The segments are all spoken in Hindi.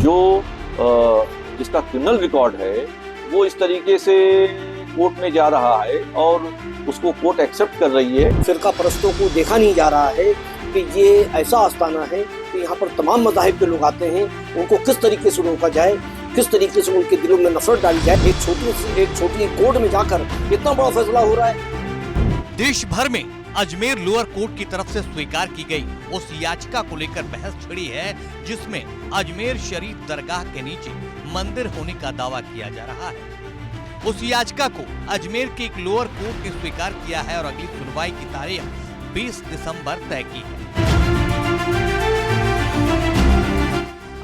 जो जिसका क्रिमिनल रिकॉर्ड है वो इस तरीके से कोर्ट में जा रहा है और उसको कोर्ट एक्सेप्ट कर रही है। फिरका परस्तों को देखा नहीं जा रहा है कि ये ऐसा आस्थाना है कि यहाँ पर तमाम मज़ाहिब के लोग आते हैं, उनको किस तरीके से रोका जाए, किस तरीके से उनके दिलों में नफरत डाली जाए। एक छोटी कोर्ट में जाकर इतना बड़ा फैसला हो रहा है। देश भर में अजमेर लोअर कोर्ट की तरफ से स्वीकार की गई उस याचिका को लेकर बहस छिड़ी है जिसमें अजमेर शरीफ दरगाह के नीचे मंदिर होने का दावा किया जा रहा है। उस याचिका को अजमेर के एक लोअर कोर्ट ने स्वीकार किया है और अगली सुनवाई की तारीख 20 दिसंबर तय की है।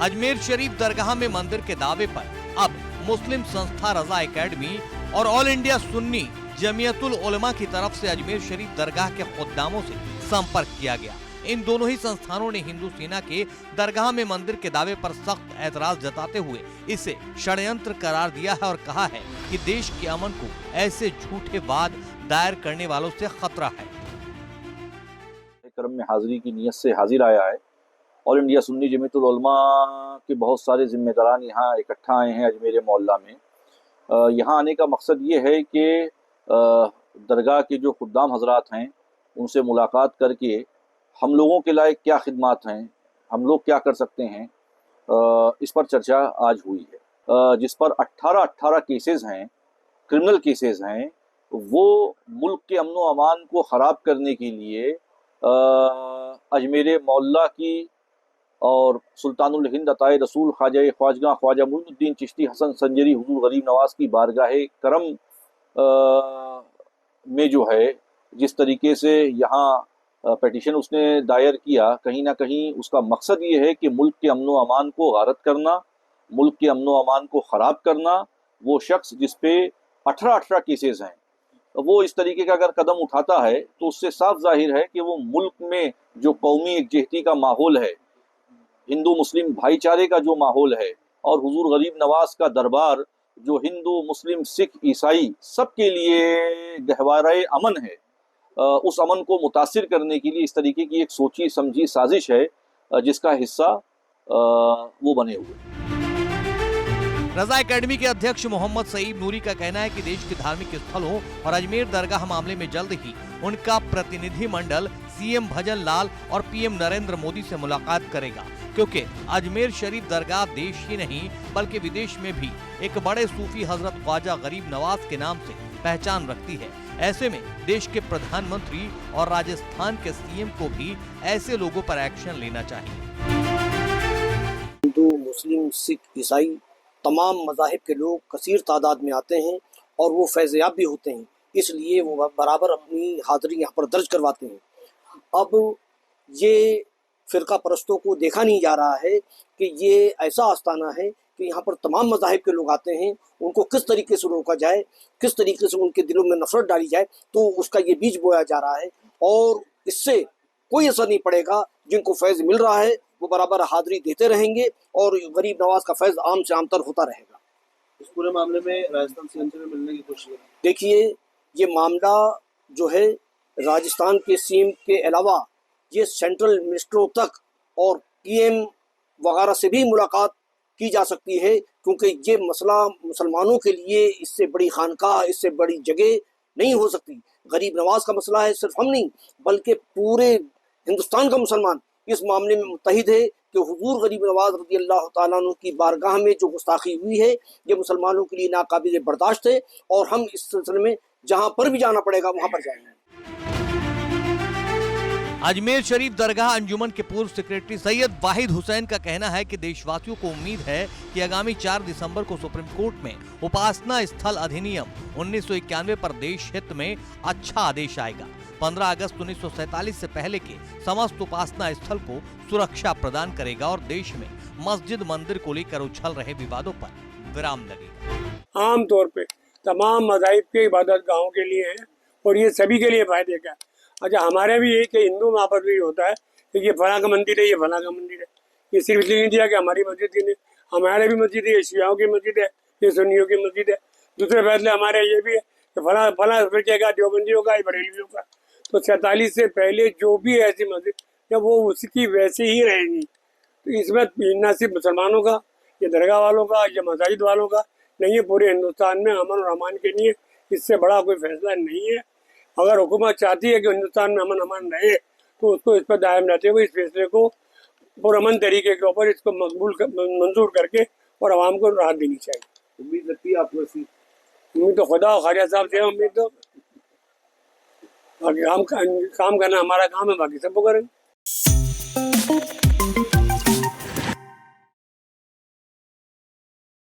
अजमेर शरीफ दरगाह में मंदिर के दावे पर अब मुस्लिम संस्था रजा एकेडमी और ऑल इंडिया सुन्नी जमीयतुल उलमा की तरफ से अजमेर शरीफ दरगाह के खुद्दामों से संपर्क किया गया। इन दोनों ही संस्थानों ने हिंदू सेना के दरगाह में मंदिर के दावे पर सख्त ऐतराज जताते हुए इसे षड्यंत्र करार दिया है और कहा है कि देश के अमन को ऐसे झूठे वाद दायर करने वालों से खतरा है। क्रम में हाजिरी की नीयत से हाजिर आया है। ऑल इंडिया सुन्नी जमीयतुल उलमा के बहुत सारे जिम्मेदारान यहाँ इकट्ठा आए हैं अजमेर मोहल्ला में। यहाँ आने का मकसद ये है कि दरगाह के जो खुद्दाम हजरात हैं उनसे मुलाकात करके हम लोगों के लायक क्या खिदमात हैं, हम लोग क्या कर सकते हैं, इस पर चर्चा आज हुई है। जिस पर 18 केसेस हैं, क्रिमिनल केसेस हैं, वो मुल्क के अमन व अमान को ख़राब करने के लिए अजमेर मोहल्ला की और सुल्तानुल हिंद अताए रसूल ख्वाजा मुइनुद्दीन चिश्ती हसन संजरी हुजूर गरीब नवाज की बारगाह करम में जो है जिस तरीके से यहाँ पिटीशन उसने दायर किया, कहीं ना कहीं उसका मकसद ये है कि मुल्क के अमन व अमान को गारत करना, मुल्क के अमन व अमान को ख़राब करना। वो शख्स जिस पे 18 केसेस हैं वो इस तरीके का अगर कदम उठाता है तो उससे साफ जाहिर है कि वो मुल्क में जो कौमी एकजहती का माहौल है, हिंदू मुस्लिम भाईचारे का जो माहौल है और हुजूर गरीब नवाज का दरबार जो हिंदू मुस्लिम सिख ईसाई सबके लिए गहवारे अमन है, उस अमन को मुतासिर करने के लिए इस तरीके की एक सोची समझी साजिश है जिसका हिस्सा वो बने हुए। रजा एकेडमी के अध्यक्ष मोहम्मद सईद नूरी का कहना है कि देश के धार्मिक स्थलों और अजमेर दरगाह मामले में जल्द ही उनका प्रतिनिधि मंडल सीएम भजन लाल और पीएम नरेंद्र मोदी से मुलाकात करेगा, क्योंकि अजमेर शरीफ दरगाह देश ही नहीं बल्कि विदेश में भी एक बड़े सूफी हजरत ख्वाजा गरीब नवाज के नाम से पहचान रखती है। ऐसे में देश के प्रधानमंत्री और राजस्थान के सीएम को भी ऐसे लोगों पर एक्शन लेना चाहिए। हिंदू मुस्लिम सिख ईसाई तमाम मज़ाहिब के लोग कसीर तादाद में आते हैं और वो फैज़याब भी होते हैं, इसलिए वो बराबर अपनी हाज़िरी यहाँ पर दर्ज करवाते हैं। अब ये फ़िरका परस्तों को देखा नहीं जा रहा है कि ये ऐसा आस्थाना है कि यहाँ पर तमाम मज़ाहिब के लोग आते हैं, उनको किस तरीके से रोका जाए, किस तरीके से उनके दिलों में नफरत डाली जाए, तो उसका ये बीज बोया जा रहा है और इससे कोई असर नहीं पड़ेगा। जिनको फैज़ मिल रहा है वो बराबर हाज़िरी देते रहेंगे और गरीब नवाज का फैज़ आम से आमतर होता रहेगा। इस पूरे मामले में राजस्थान सीएम से मिलने की कोशिश है। देखिए, ये मामला जो है राजस्थान के सीएम के अलावा ये सेंट्रल मिनिस्टरों तक और पीएम वगैरह से भी मुलाकात की जा सकती है, क्योंकि ये मसला मुसलमानों के लिए इससे बड़ी खानकाह, इससे बड़ी जगह नहीं हो सकती। गरीब नवाज का मसला है, सिर्फ हम नहीं बल्कि पूरे हिंदुस्तान का मुसलमान इस मामले में मुत्तहिद है कि हुजूर गरीब नवाज रज़ी अल्लाह ताला अन्हु की बारगाह में जो गुस्ताखी हुई है ये मुसलमानों के लिए नाकाबिल बर्दाश्त है और हम इस सिलसिले में जहां पर भी जाना पड़ेगा वहां पर जाएंगे। अजमेर शरीफ दरगाह अंजुमन के पूर्व सेक्रेटरी सैयद वाहिद हुसैन का कहना है कि देशवासियों को उम्मीद है कि आगामी 4 दिसंबर को सुप्रीम कोर्ट में उपासना स्थल अधिनियम 1991 पर देश हित में अच्छा आदेश आएगा। 15 अगस्त 1947 से पहले के समस्त उपासना स्थल को सुरक्षा प्रदान करेगा और देश में मस्जिद मंदिर को लेकर उछल रहे विवादों पर विराम लगेगा। आम तौर पे तमाम मज़ाहिब के इबादत गाहों के लिए है और ये सभी के लिए फायदे का। अच्छा, हमारे भी एक हिंदू वहाँ पर भी होता है कि ये फला का मंदिर है, ये फला का मंदिर है। ये सिर्फ इसलिए नहीं दिया कि हमारी मस्जिद ही नहीं, हमारे भी मस्जिद है, ये शियाओं की मस्जिद है, ये सुन्नियों की मस्जिद है। दूसरे फैसले हमारे ये भी है कि फला फिरके का, देवबंदियों का, बरेलवियों का। तो 47 से पहले जो भी ऐसी मस्जिद जब वो उसकी वैसे ही रहेगी, तो इसमें न सिर्फ मुसलमानों का ये दरगाह वालों का, ये मसाजिद वालों का नहीं है, पूरे हिंदुस्तान में अमन और अमान के लिए इससे बड़ा कोई फैसला नहीं है। अगर हुकूमत चाहती है कि हिंदुस्तान में अमन अमान रहे तो उसको इस पर दायम रहते हुए इस फैसले को पुरअमन तरीके के ऊपर इसको मंजूर करके और आवाम को राहत देनी चाहिए। उम्मीद लगती है आपको ऐसी? उम्मीद तो खुदा और ख्वाजा साहब से है, उम्मीद तो बाकी काम करना हमारा काम है, बाकी सब वो करेंगे।